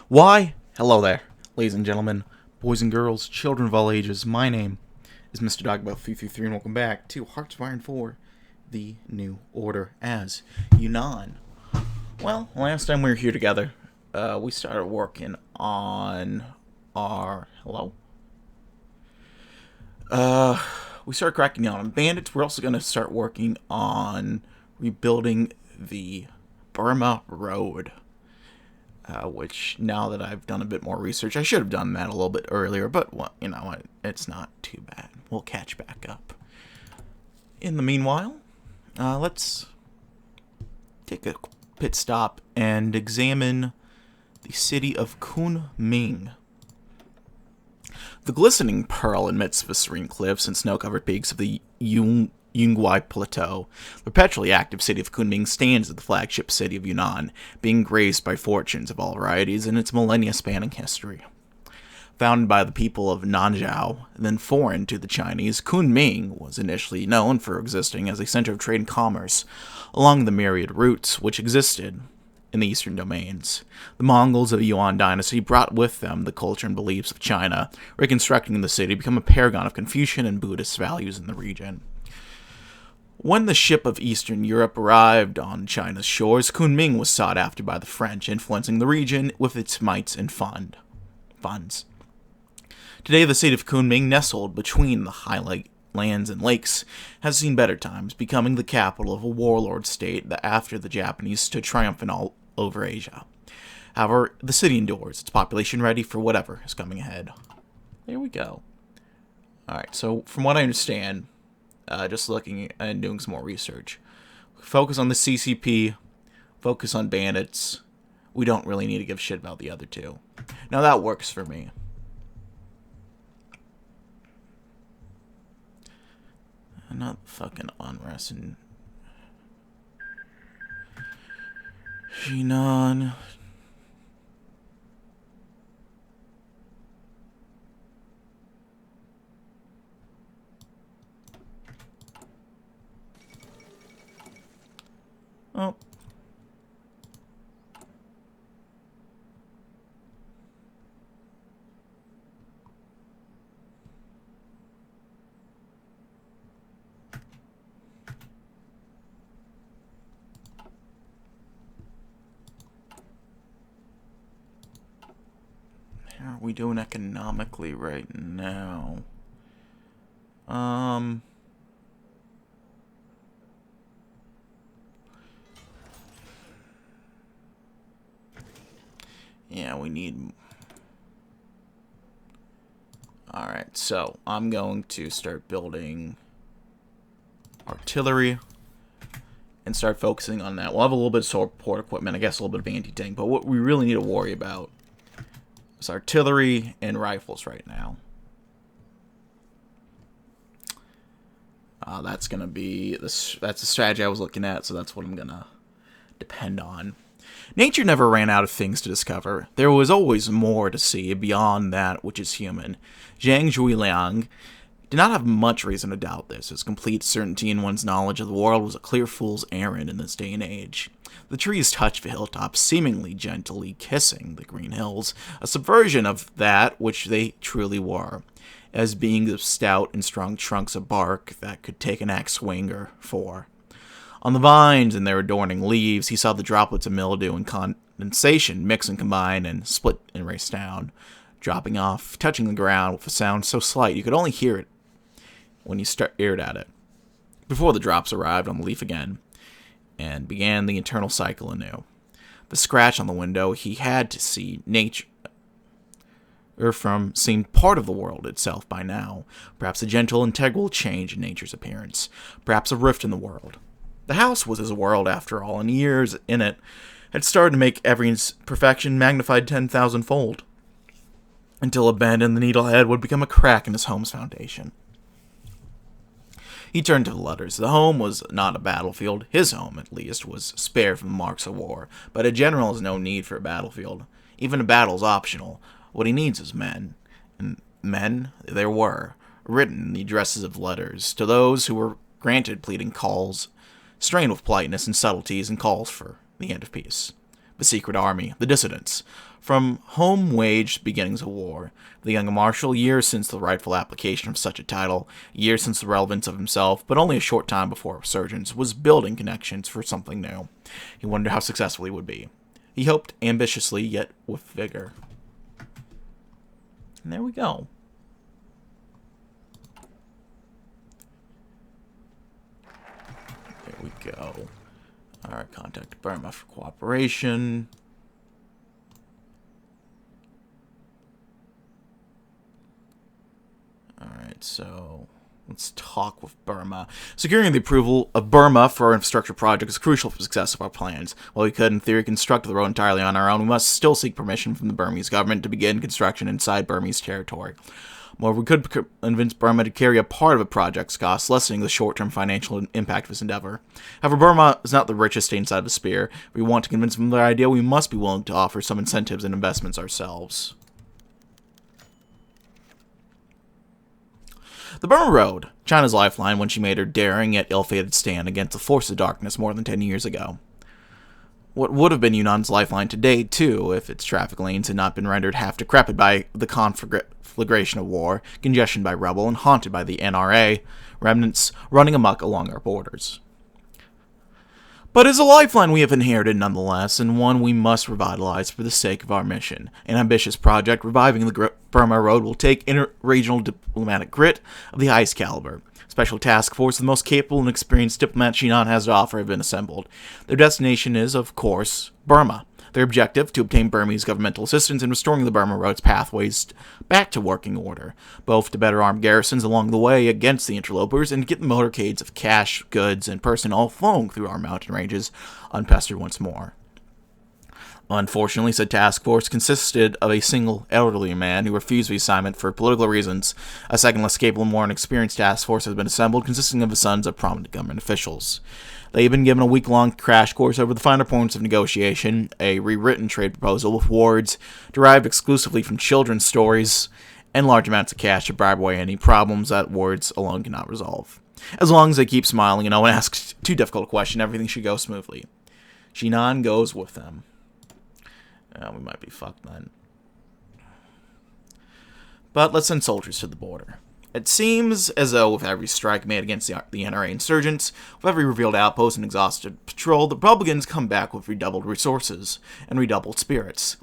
Why? Hello there, ladies and gentlemen, boys and girls, children of all ages. My name is Mr. Dogbell333, and welcome back to Hearts of Iron 4, The New Order as Yunnan. Well, last time we were here together, we started working on our... Hello? We started cracking down on bandits. We're also going to start working on rebuilding the Burma Road. Which, now that I've done a bit more research, I should have done that a little bit earlier, but, well, you know, it's not too bad. We'll catch back up. In the meanwhile, let's take a pit stop and examine the city of Kunming. The glistening pearl amidst the serene cliffs and snow-covered peaks of the Yunnan Plateau, the perpetually active city of Kunming stands as the flagship city of Yunnan, being graced by fortunes of all varieties in its millennia-spanning history. Founded by the people of Nanzhao, then foreign to the Chinese, Kunming was initially known for existing as a center of trade and commerce along the myriad routes which existed in the eastern domains. The Mongols of the Yuan dynasty brought with them the culture and beliefs of China, reconstructing the city to become a paragon of Confucian and Buddhist values in the region. When the ship of Eastern Europe arrived on China's shores, Kunming was sought after by the French, influencing the region with its mites and funds. Today, the city of Kunming, nestled between the highlands and lakes, has seen better times, becoming the capital of a warlord state that after the Japanese stood triumphant all over Asia. However, the city endures, its population ready for whatever is coming ahead. There we go. Alright, so from what I understand, just looking and doing some more research, focus on the CCP, focus on bandits. We don't really need to give shit about the other two. Now that works for me. Not fucking unrest and Yunnan. Oh. How are we doing economically right now? Yeah, we need... Alright, so I'm going to start building artillery and start focusing on that. We'll have a little bit of support equipment, I guess a little bit of anti-tank, but what we really need to worry about is artillery and rifles right now. That's going to be... That's the strategy I was looking at, so that's what I'm going to depend on. Nature never ran out of things to discover. There was always more to see beyond that which is human. Zhang Zhuiliang did not have much reason to doubt this, as complete certainty in one's knowledge of the world was a clear fool's errand in this day and age. The trees touched the hilltops, seemingly gently kissing the green hills, a subversion of that which they truly were, as being the stout and strong trunks of bark that could take an axe swing or four. On the vines and their adorning leaves, he saw the droplets of mildew and condensation mix and combine and split and race down, dropping off, touching the ground with a sound so slight you could only hear it when you stared at it, before the drops arrived on the leaf again, and began the eternal cycle anew. The scratch on the window he had to see nature, or from seemed part of the world itself by now, perhaps a gentle, integral change in nature's appearance, perhaps a rift in the world. The house was his world, after all, and years in it had started to make every imperfection magnified 10,000-fold, until a bend in the needlehead would become a crack in his home's foundation. He turned to the letters. The home was not a battlefield. His home, at least, was spared from the marks of war. But a general has no need for a battlefield. Even a battle's optional. What he needs is men. And men there were, written in the addresses of letters, to those who were granted pleading calls, strained with politeness and subtleties and calls for the end of peace. the secret army, the dissidents. From home waged beginnings of war, the young marshal, years since the rightful application of such a title, years since the relevance of himself, but only a short time before resurgence, was building connections for something new. He wondered how successful he would be. He hoped ambitiously, yet with vigor. And there we go. There we go. Alright, contact Burma for cooperation. Alright, so let's talk with Burma. Securing the approval of Burma for our infrastructure project is crucial for the success of our plans. While we could, in theory, construct the road entirely on our own, we must still seek permission from the Burmese government to begin construction inside Burmese territory. Moreover, we could convince Burma to carry a part of a project's costs, lessening the short-term financial impact of this endeavor. However, Burma is not the richest state inside of the sphere. If we want to convince them of their idea, we must be willing to offer some incentives and investments ourselves. The Burma Road, China's lifeline when she made her daring yet ill-fated stand against the forces of darkness more than 10 years ago. What would have been Yunnan's lifeline today, too, if its traffic lanes had not been rendered half decrepit by the conflagration of war, congestion by rebel, and haunted by the NRA remnants running amok along our borders. But it's a lifeline we have inherited nonetheless, and one we must revitalize for the sake of our mission. An ambitious project reviving the Burma Road will take inter-regional diplomatic grit of the highest caliber. Special task force, the most capable and experienced diplomats Yunnan has to offer, have been assembled. Their destination is, of course, Burma. Their objective, to obtain Burmese governmental assistance in restoring the Burma Road's pathways back to working order, both to better arm garrisons along the way against the interlopers and to get the motorcades of cash, goods, and personnel flowing through our mountain ranges unpestered once more. Unfortunately, said task force consisted of a single elderly man who refused the assignment for political reasons. A second, less capable and more inexperienced task force has been assembled, consisting of the sons of prominent government officials. They have been given a week-long crash course over the finer points of negotiation, a rewritten trade proposal with words derived exclusively from children's stories, and large amounts of cash to bribe away any problems that words alone cannot resolve. As long as they keep smiling and no one asks too difficult a question, everything should go smoothly. Yunnan goes with them. We might be fucked then. But let's send soldiers to the border. It seems as though with every strike made against the NRA insurgents, with every revealed outpost and exhausted patrol, the Republicans come back with redoubled resources and redoubled spirits.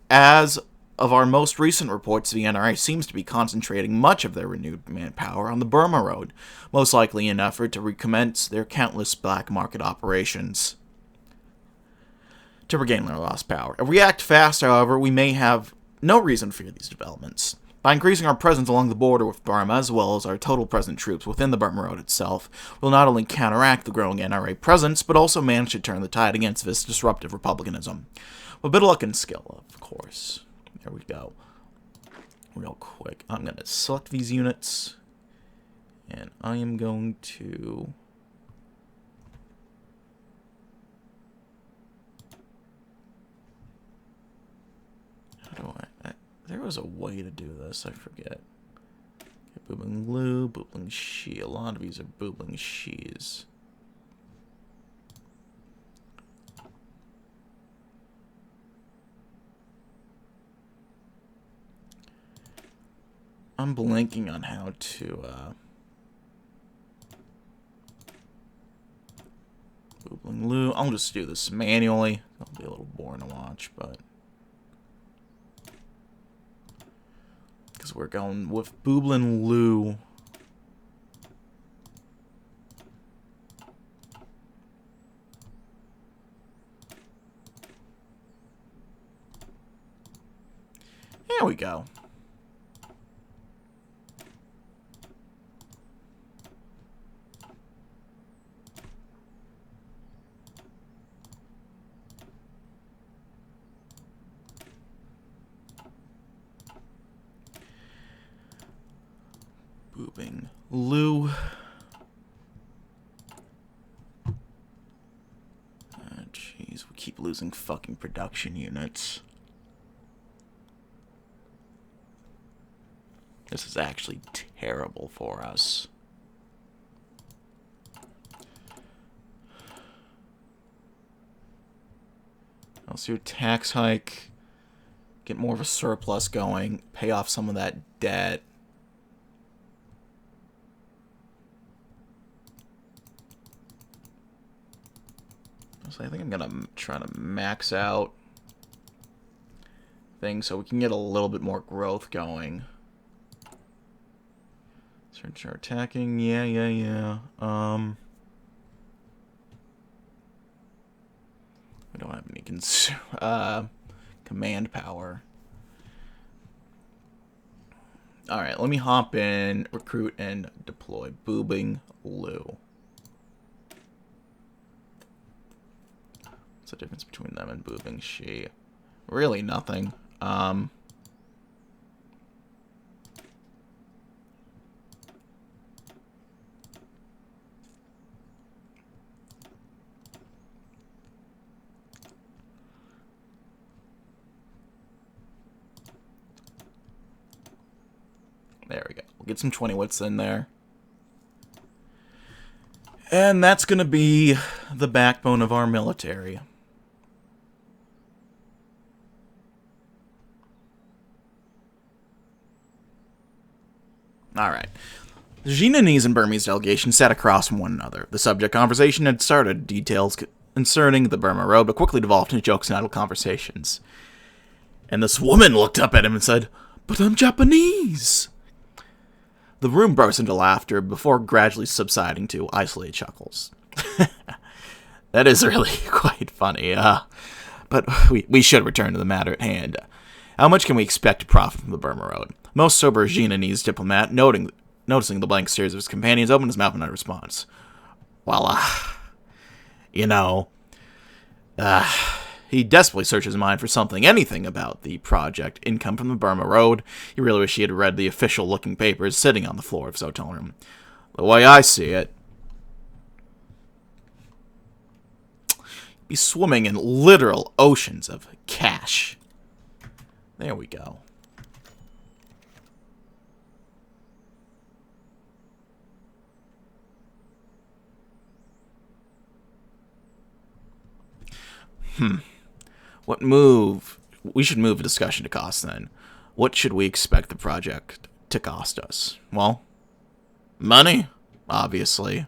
As of our most recent reports, the NRA seems to be concentrating much of their renewed manpower on the Burma Road, most likely in an effort to recommence their countless black market operations to regain their lost power. If we act fast, however, we may have no reason to fear these developments. By increasing our presence along the border with Burma, as well as our total present troops within the Burma Road itself, we'll not only counteract the growing NRA presence, but also manage to turn the tide against this disruptive republicanism. With a bit of luck and skill, of course. There we go. Real quick, I'm going to select these units, and I am going to... How do I... There was a way to do this, I forget. Okay, Boobling Lu, Boobling Shi. A lot of these are Boobling Shis. I'm blanking on how to, Boobling Lu. I'll just do this manually. It'll be a little boring to watch, but... Because we're going with Booblin Lu. There we go. Boobing Lu. Jeez, we keep losing fucking production units. This is actually terrible for us. Let's do a tax hike. Get more of a surplus going. Pay off some of that debt. So I think I'm going to try to max out things so we can get a little bit more growth going. Start attacking. Yeah. We don't have any command power. Alright, let me hop in, recruit, and deploy. Boobing Lou. What's the difference between them and boobing she? Really nothing. There we go. We'll get some 20 wits in there. And that's going to be the backbone of our military. Alright. The Yunnanese and Burmese delegations sat across from one another. The subject conversation had started details concerning the Burma Road, but quickly devolved into jokes and idle conversations. And this woman looked up at him and said, "But I'm Japanese!" The room burst into laughter before gradually subsiding to isolated chuckles. That is really quite funny. But we should return to the matter at hand. How much can we expect to profit from the Burma Road? Most sober Yunnanese diplomat, noticing the blank stares of his companions, opened his mouth in response. Well, he desperately searched his mind for anything about the project income from the Burma Road. He really wished he had read the official-looking papers sitting on the floor of his hotel room. The way I see it, be swimming in literal oceans of cash. There we go. What move? We should move a discussion to cost then. What should we expect the project to cost us? Well, money, obviously.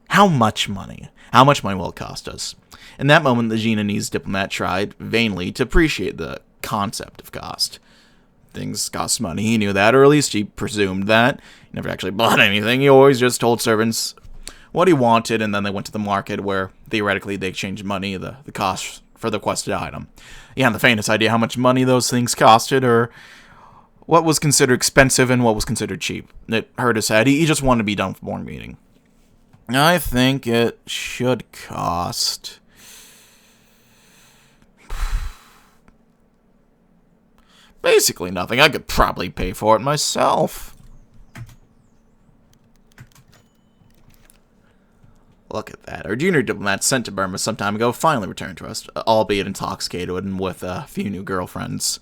How much money? How much money will it cost us? In that moment, the Yunnanese diplomat tried vainly to appreciate the concept of cost. Things cost money, he knew that, or at least he presumed that. He never actually bought anything, he always just told servants what he wanted, and then they went to the market where, theoretically, they exchanged money, the cost for the requested item. He hadn't the faintest idea how much money those things costed, or what was considered expensive and what was considered cheap. It hurt his head. He just wanted to be done with the boring meeting. I think it should cost... basically nothing. I could probably pay for it myself. Look at that. Our junior diplomat sent to Burma some time ago finally returned to us, albeit intoxicated and with a few new girlfriends.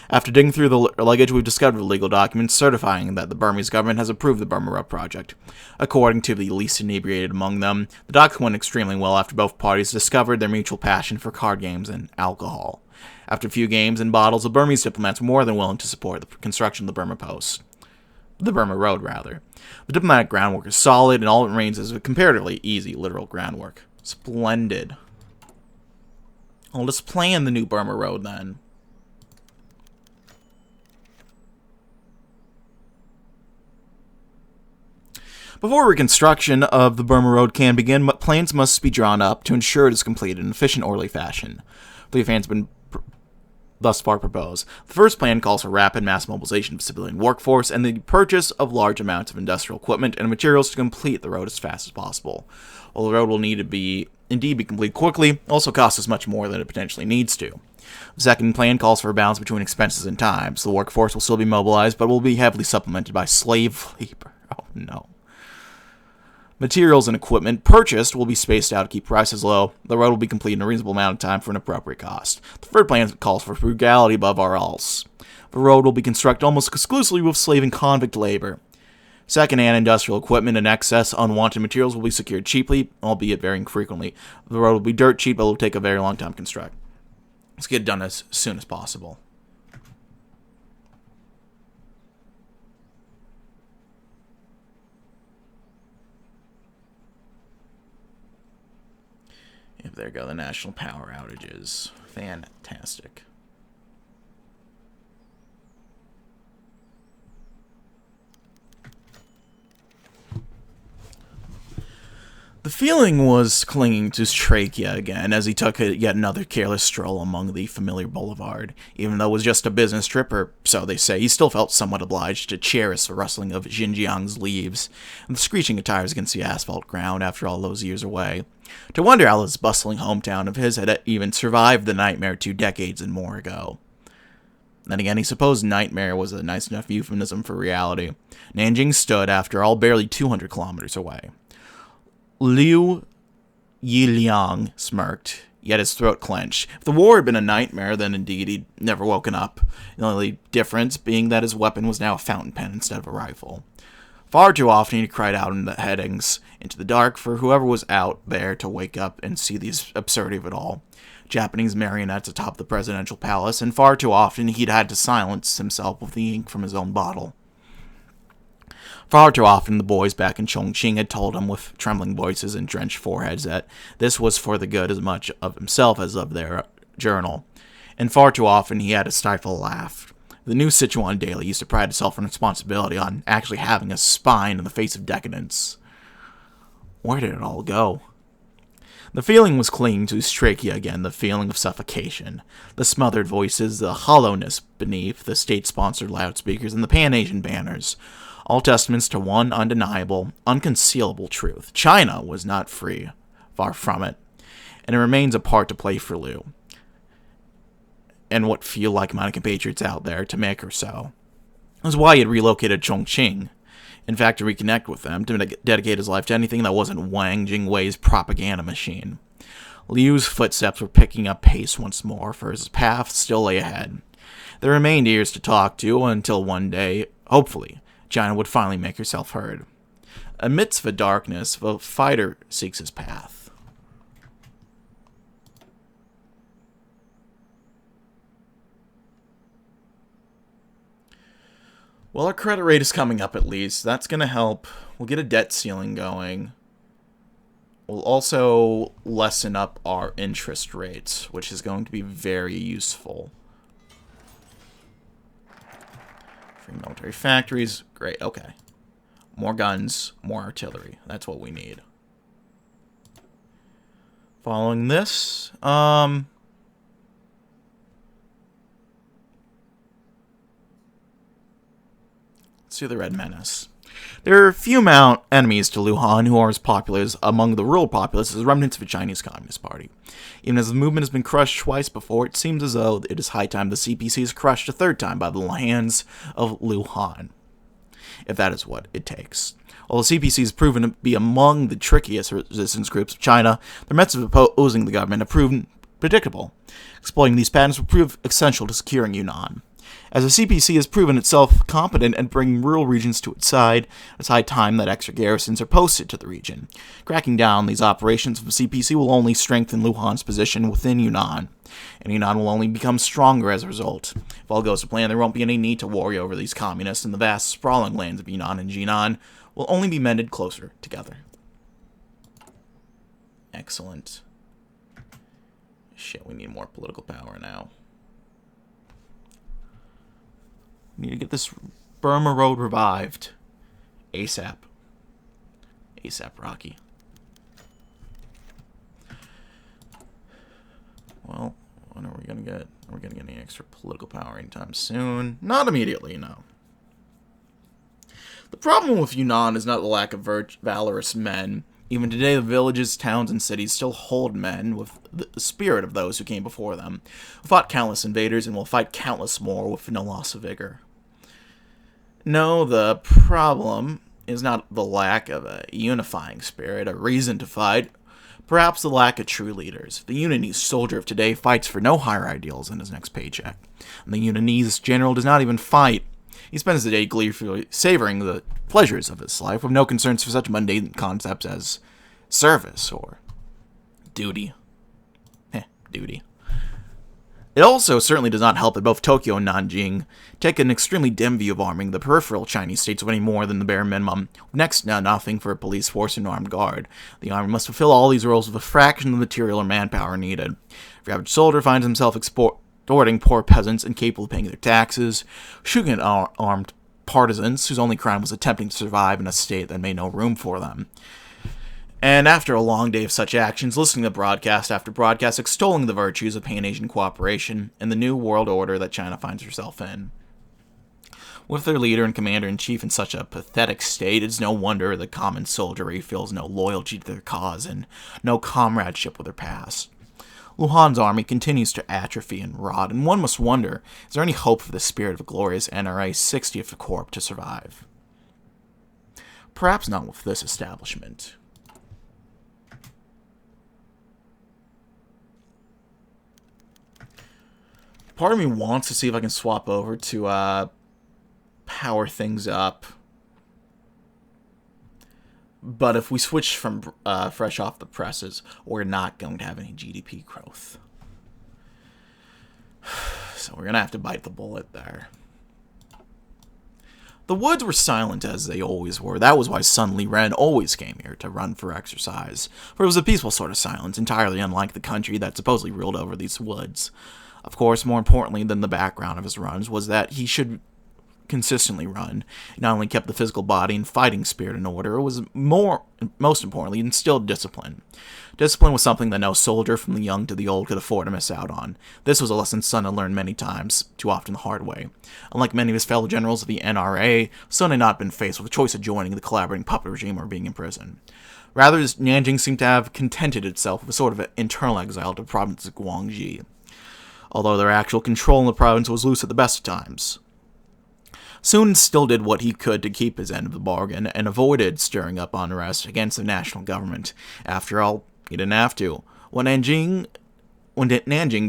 After digging through the luggage, we've discovered legal documents certifying that the Burmese government has approved the Burma Road project. According to the least inebriated among them, the document went extremely well after both parties discovered their mutual passion for card games and alcohol. After a few games and bottles, the Burmese diplomats were more than willing to support the construction of the Burma Post. The Burma Road, rather. The diplomatic groundwork is solid, and all it remains is a comparatively easy literal groundwork. Splendid. Well, let's plan the new Burma Road, then. Before reconstruction of the Burma Road can begin, plans must be drawn up to ensure it is completed in an efficient, orderly fashion. The plans have been thus far proposed. The first plan calls for rapid mass mobilization of civilian workforce and the purchase of large amounts of industrial equipment and materials to complete the road as fast as possible. While the road will need to indeed be completed quickly, it also costs us much more than it potentially needs to. The second plan calls for a balance between expenses and time, so the workforce will still be mobilized, but will be heavily supplemented by slave labor. Oh no. Materials and equipment purchased will be spaced out to keep prices low. The road will be complete in a reasonable amount of time for an appropriate cost. The third plan calls for frugality above all else. The road will be constructed almost exclusively with slave and convict labor. Second-hand industrial equipment and excess unwanted materials will be secured cheaply, albeit varying frequently. The road will be dirt cheap, but it will take a very long time to construct. Let's get it done as soon as possible. Yep, there go the national power outages. Fantastic. The feeling was clinging to his trachea again as he took yet another careless stroll among the familiar boulevard. Even though it was just a business trip, or so they say, he still felt somewhat obliged to cherish the rustling of Xinjiang's leaves and the screeching of tires against the asphalt ground after all those years away. To wonder how this bustling hometown of his had even survived the nightmare 2 decades and more ago. Then again, he supposed nightmare was a nice enough euphemism for reality. Nanjing stood, after all, barely 200 kilometers away. Liu Yiliang smirked, yet his throat clenched. If the war had been a nightmare, then indeed he'd never woken up, the only difference being that his weapon was now a fountain pen instead of a rifle. Far too often he cried out in the headings, into the dark, for whoever was out there to wake up and see the absurdity of it all. Japanese marionettes atop the presidential palace, and far too often he'd had to silence himself with the ink from his own bottle. Far too often the boys back in Chongqing had told him with trembling voices and drenched foreheads that this was for the good as much of himself as of their journal. And far too often he had to stifle a laugh. The new Sichuan Daily used to pride itself on responsibility on actually having a spine in the face of decadence. Where did it all go? The feeling was clinging to his trachea again, the feeling of suffocation. The smothered voices, the hollowness beneath the state-sponsored loudspeakers, and the Pan-Asian banners. All testaments to one undeniable, unconcealable truth. China was not free. Far from it. And it remains a part to play for Liu. And what few like-minded compatriots out there to make her so. That's why he had relocated to Chongqing. In fact, to reconnect with them, to dedicate his life to anything that wasn't Wang Jingwei's propaganda machine. Liu's footsteps were picking up pace once more, for his path still lay ahead. There remained ears to talk to until one day, hopefully, China would finally make herself heard. Amidst the darkness, the fighter seeks his path. Well, our credit rate is coming up at least. That's going to help. We'll get a debt ceiling going. We'll also lessen up our interest rates, which is going to be very useful. Free military factories. Great, okay. More guns, more artillery. That's what we need. Following this, let's do the Red Menace. There are few enemies to Liu Han who are as popular among the rural populace as remnants of the Chinese Communist Party. Even as the movement has been crushed twice before, it seems as though it is high time the CPC is crushed a third time by the hands of Liu Han. If that is what it takes. While the CPC has proven to be among the trickiest resistance groups of China, their methods of opposing the government have proven predictable. Exploiting these patterns will prove essential to securing Yunnan. As the CPC has proven itself competent at bringing rural regions to its side, it's high time that extra garrisons are posted to the region. Cracking down on these operations of the CPC will only strengthen Liu Han's position within Yunnan, and Yunnan will only become stronger as a result. If all goes to plan, there won't be any need to worry over these communists, and the vast sprawling lands of Yunnan and Jinan will only be mended closer together. Excellent. Shit, we need more political power now. We need to get this Burma Road revived. ASAP. ASAP, Rocky. Well, when are we going to get... Are we going to get any extra political power anytime soon? Not immediately, no. The problem with Yunnan is not the lack of valorous men. Even today, the villages, towns, and cities still hold men with the spirit of those who came before them, who fought countless invaders and will fight countless more with no loss of vigor. No, the problem is not the lack of a unifying spirit, a reason to fight, perhaps the lack of true leaders. The Yunnanese soldier of today fights for no higher ideals than his next paycheck. And the Yunnanese general does not even fight. He spends the day gleefully savoring the pleasures of his life with no concerns for such mundane concepts as service or duty. Duty. It also certainly does not help that both Tokyo and Nanjing take an extremely dim view of arming the peripheral Chinese states of any more than the bare minimum, next to nothing for a police force and armed guard. The army must fulfill all these roles with a fraction of the material or manpower needed. If your average soldier finds himself extorting poor peasants incapable of paying their taxes, shooting at armed partisans whose only crime was attempting to survive in a state that made no room for them. And after a long day of such actions, listening to broadcast after broadcast extolling the virtues of Pan-Asian cooperation and the new world order that China finds herself in. With their leader and commander-in-chief in such a pathetic state, it's no wonder the common soldiery feels no loyalty to their cause and no comradeship with their past. Luhan's army continues to atrophy and rot, and one must wonder, is there any hope for the spirit of a glorious NRA 60th Corps to survive? Perhaps not with this establishment. Part of me wants to see if I can swap over to power things up. But if we switch from fresh off the presses, we're not going to have any GDP growth. So we're going to have to bite the bullet there. The woods were silent as they always were. That was why Sun Li Ren always came here to run for exercise. For it was a peaceful sort of silence, entirely unlike the country that supposedly ruled over these woods. Of course, more importantly than the background of his runs was that he should consistently run. He not only kept the physical body and fighting spirit in order, it was most importantly, instilled discipline. Discipline was something that no soldier, from the young to the old, could afford to miss out on. This was a lesson Sun had learned many times, too often the hard way. Unlike many of his fellow generals of the NRA, Sun had not been faced with the choice of joining the collaborating puppet regime or being in prison. Rather, Nanjing seemed to have contented itself with a sort of internal exile to the province of Guangxi, although their actual control in the province was loose at the best of times. Sun still did what he could to keep his end of the bargain, and avoided stirring up unrest against the national government. After all, he didn't have to. When Nanjing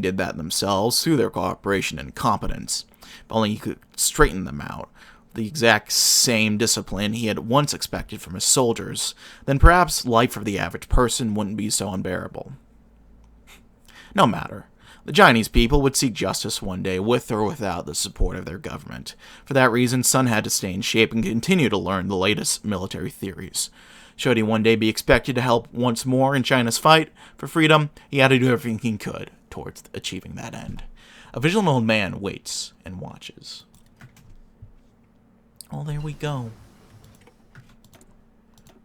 did that themselves, through their cooperation and competence, if only he could straighten them out, the exact same discipline he had once expected from his soldiers, then perhaps life for the average person wouldn't be so unbearable. No matter. The Chinese people would seek justice one day with or without the support of their government. For that reason, Sun had to stay in shape and continue to learn the latest military theories. Should he one day be expected to help once more in China's fight for freedom, he had to do everything he could towards achieving that end. A vigilant old man waits and watches. Oh, there we go.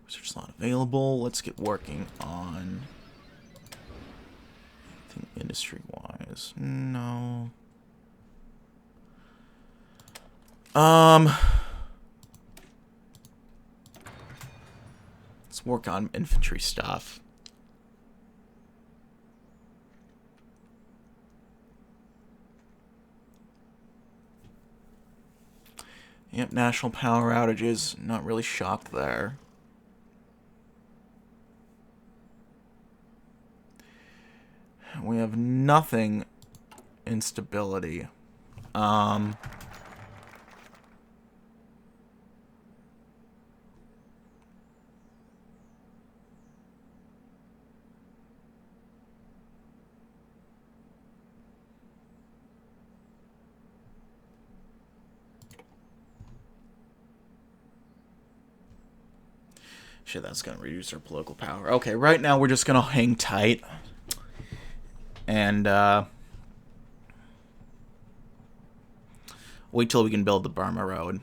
Research slot available. Let's get working on... industry-wise. No. Let's work on infantry stuff. Yep, national power outages. Not really shocked there. We have nothing in stability. Shit, that's going to reduce our political power. Okay, right now we're just going to hang tight. And, wait till we can build the Burma Road.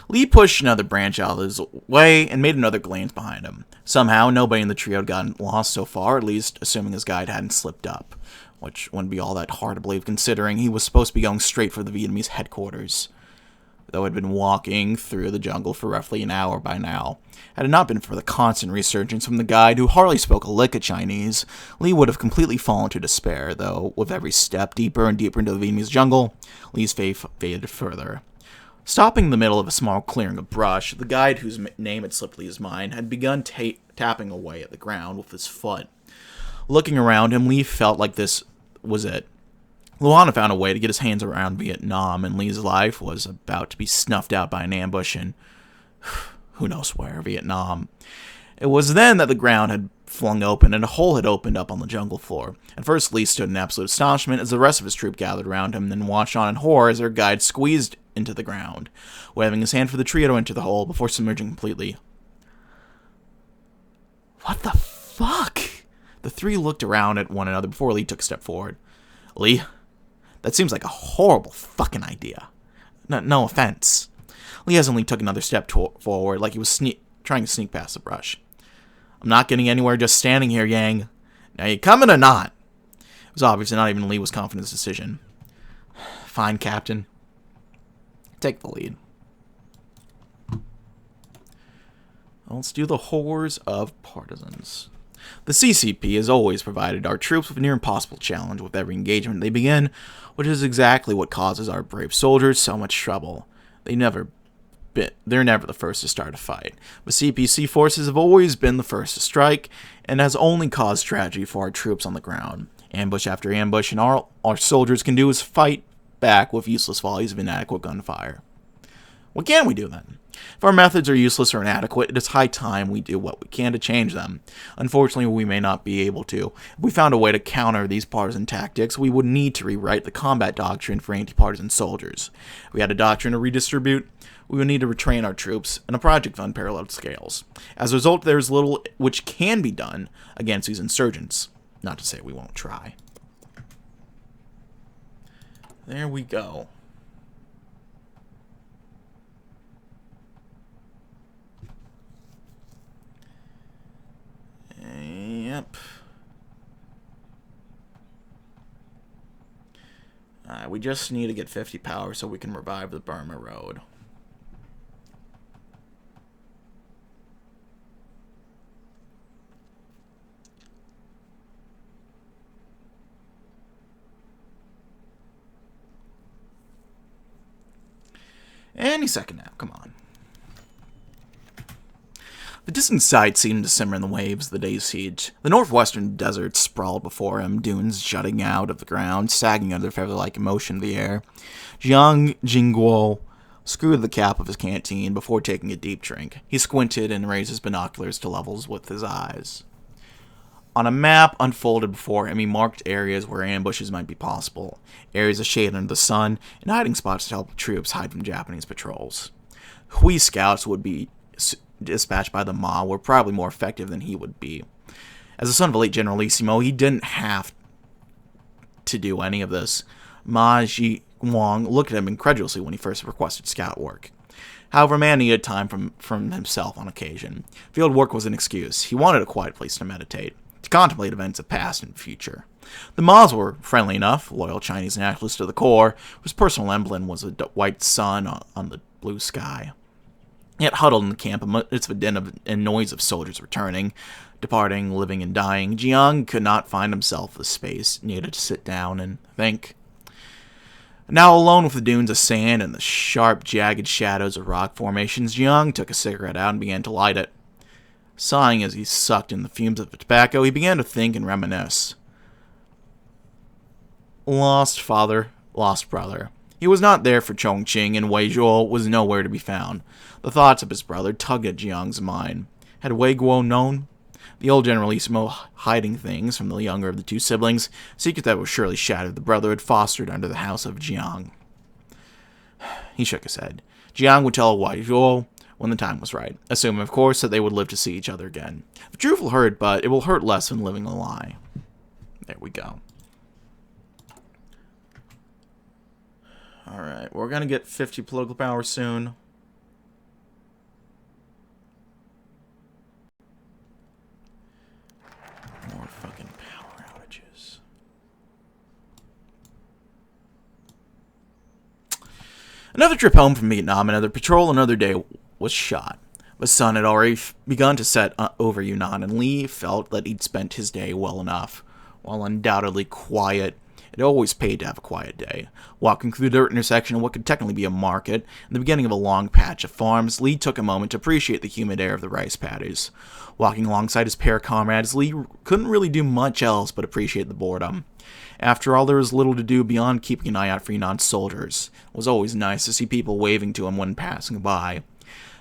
Li pushed another branch out of his way and made another glance behind him. Somehow, nobody in the trio had gotten lost so far, at least assuming his guide hadn't slipped up, which wouldn't be all that hard to believe considering he was supposed to be going straight for the Vietnamese headquarters, though had been walking through the jungle for roughly an hour by now. Had it not been for the constant resurgence from the guide, who hardly spoke a lick of Chinese, Li would have completely fallen to despair, though with every step deeper and deeper into the Vietnamese jungle, Li's faith faded further. Stopping in the middle of a small clearing of brush, the guide, whose name had slipped Li's mind, had begun tapping away at the ground with his foot. Looking around him, Li felt like this was it. Luana found a way to get his hands around Vietnam, and Lee's life was about to be snuffed out by an ambush in who knows where, Vietnam. It was then that the ground had flung open and a hole had opened up on the jungle floor. At first, Lee stood in absolute astonishment as the rest of his troop gathered around him, then watched on in horror as their guide squeezed into the ground, waving his hand for the trio to enter the hole before submerging completely. What the fuck? The three looked around at one another before Lee took a step forward. Lee, that seems like a horrible fucking idea. No offense. Lee hesitantly took another step forward like he was trying to sneak past the brush. I'm not getting anywhere just standing here, Yang. Now you coming or not? It was obvious that not even Lee was confident in his decision. Fine, Captain. Take the lead. Let's do the horrors of partisans. The CCP has always provided our troops with a near impossible challenge with every engagement they begin, which is exactly what causes our brave soldiers so much trouble. They're never the first to start a fight, but CPC forces have always been the first to strike, and has only caused tragedy for our troops on the ground. Ambush after ambush, and all our soldiers can do is fight back with useless volleys of inadequate gunfire. What can we do then? If our methods are useless or inadequate, it is high time we do what we can to change them. Unfortunately, we may not be able to. If we found a way to counter these partisan tactics, we would need to rewrite the combat doctrine for anti-partisan soldiers. If we had a doctrine to redistribute, we would need to retrain our troops in a project of unparalleled scales. As a result, there is little which can be done against these insurgents. Not to say we won't try. There we go. Yep. We just need to get 50 power so we can revive the Burma Road. Any second now, come on. The distant sight seemed to simmer in the waves of the day's siege. The northwestern desert sprawled before him, dunes jutting out of the ground, sagging under the feather-like motion of the air. Jiang Jingguo screwed the cap of his canteen before taking a deep drink. He squinted and raised his binoculars to levels with his eyes. On a map unfolded before him, he marked areas where ambushes might be possible, areas of shade under the sun, and hiding spots to help troops hide from Japanese patrols. HoI scouts would be dispatched by the Ma were probably more effective than he would be. As the son of a late Generalissimo, he didn't have to do any of this. Ma Ji-Wang looked at him incredulously when he first requested scout work. However, man needed time from himself on occasion. Field work was an excuse. He wanted a quiet place to meditate, to contemplate events of past and future. The Ma's were friendly enough, loyal Chinese nationalists to the core, whose personal emblem was a white sun on the blue sky. Yet huddled in the camp amidst the din and noise of soldiers returning, departing, living, and dying, Jiang could not find himself the space needed to sit down and think. Now alone with the dunes of sand and the sharp, jagged shadows of rock formations, Jiang took a cigarette out and began to light it. Sighing as he sucked in the fumes of the tobacco, he began to think and reminisce. Lost father, lost brother. He was not there for Chongqing, and Wei Zhuo was nowhere to be found. The thoughts of his brother tugged at Jiang's mind. Had Wei Guo known? The old Generalissimo hiding things from the younger of the two siblings, a secret that would surely shatter the brotherhood fostered under the house of Jiang. He shook his head. Jiang would tell Wei Zhuo when the time was right, assuming, of course, that they would live to see each other again. The truth will hurt, but it will hurt less than living a lie. There we go. Alright, we're gonna get 50 political power soon. More fucking power outages. Another trip home from Vietnam, another patrol, another day was shot. The sun had already begun to set over Yunnan, and Lee felt that he'd spent his day well enough. While undoubtedly quiet, it always paid to have a quiet day. Walking through the dirt intersection of what could technically be a market, in the beginning of a long patch of farms, Lee took a moment to appreciate the humid air of the rice paddies. Walking alongside his pair comrades, Lee couldn't really do much else but appreciate the boredom. After all, there was little to do beyond keeping an eye out for Yunnan soldiers. It was always nice to see people waving to him when passing by.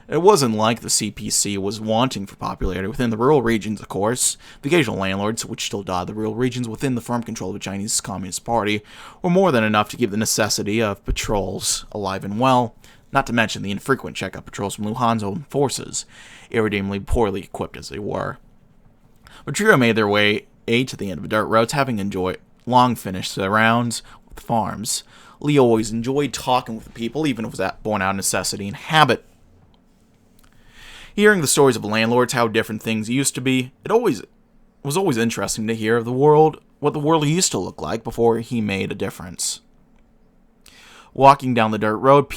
It wasn't like the CPC was wanting for popularity within the rural regions, of course. The occasional landlords, which still dotted the rural regions within the firm control of the Chinese Communist Party, were more than enough to keep the necessity of patrols alive and well, not to mention the infrequent checkup patrols from Luhan's own forces, irredeemably poorly equipped as they were. But trio made their way to the end of the dirt roads, having long finished their rounds with farms. Lee always enjoyed talking with the people, even if it was born out of necessity and habit. Hearing the stories of landlords, how different things used to be, was always interesting to hear of the world, what the world used to look like before he made a difference. Walking down the dirt road,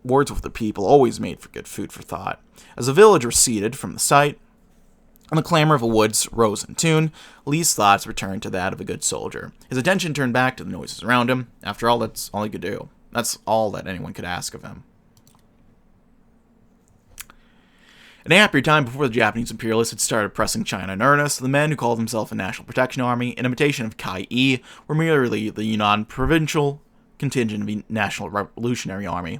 words with the people always made for good food for thought. As the village receded from the sight, and the clamor of the woods rose in tune, Lee's thoughts returned to that of a good soldier. His attention turned back to the noises around him. After all, that's all he could do. That's all that anyone could ask of him. In a happier time before the Japanese imperialists had started pressing China in earnest, the men who called themselves a National Protection Army, in imitation of Kai-E, were merely the Yunnan provincial contingent of the National Revolutionary Army.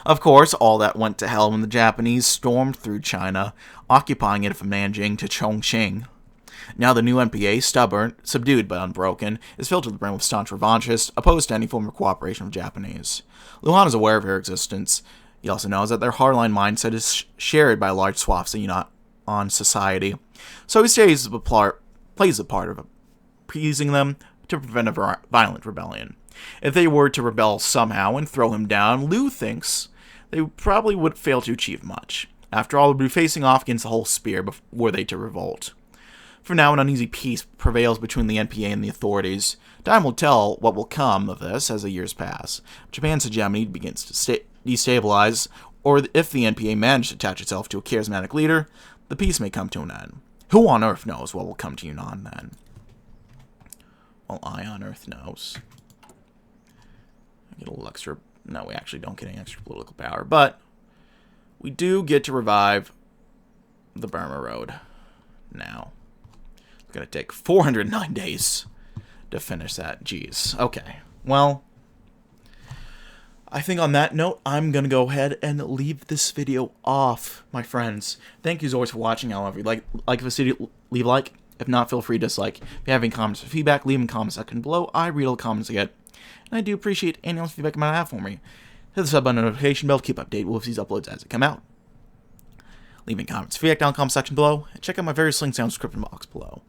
Of course, all that went to hell when the Japanese stormed through China, occupying it from Nanjing to Chongqing. Now the new NPA, stubborn, subdued but unbroken, is filled to the brim with staunch revanchists, opposed to any form of cooperation with the Japanese. Luhan is aware of their existence. He also knows that their hardline mindset is shared by large swaths of Yunnan society, so he plays the part of appeasing them to prevent a violent rebellion. If they were to rebel somehow and throw him down, Liu thinks they probably would fail to achieve much. After all, they would be facing off against the whole spear were they to revolt. For now, an uneasy peace prevails between the NPA and the authorities. Time will tell what will come of this as the years pass. Japan's hegemony begins to destabilize, or if the NPA manages to attach itself to a charismatic leader, the peace may come to an end. Who on earth knows what will come to Yunnan then? Well, I on earth knows. I get a little extra... No, we actually don't get any extra political power, but we do get to revive the Burma Road now. It's going to take 409 days to finish that. Jeez. Okay. Well, I think on that note, I'm going to go ahead and leave this video off, my friends. Thank you as always for watching. However, if you like this video, leave a like. If not, feel free to dislike. If you have any comments or feedback, leave them in the comment section below. I read all the comments I get, and I do appreciate any else feedback you might have for me. Hit the sub button and notification bell to keep updated with these uploads as they come out. Leave me comments or feedback down in the comment section below, and check out my various links down in the description box below.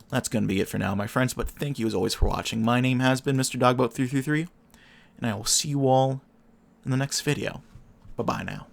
That's going to be it for now, my friends, but thank you as always for watching. My name has been Mr. Dogboat333, and I will see you all in the next video. Bye-bye now.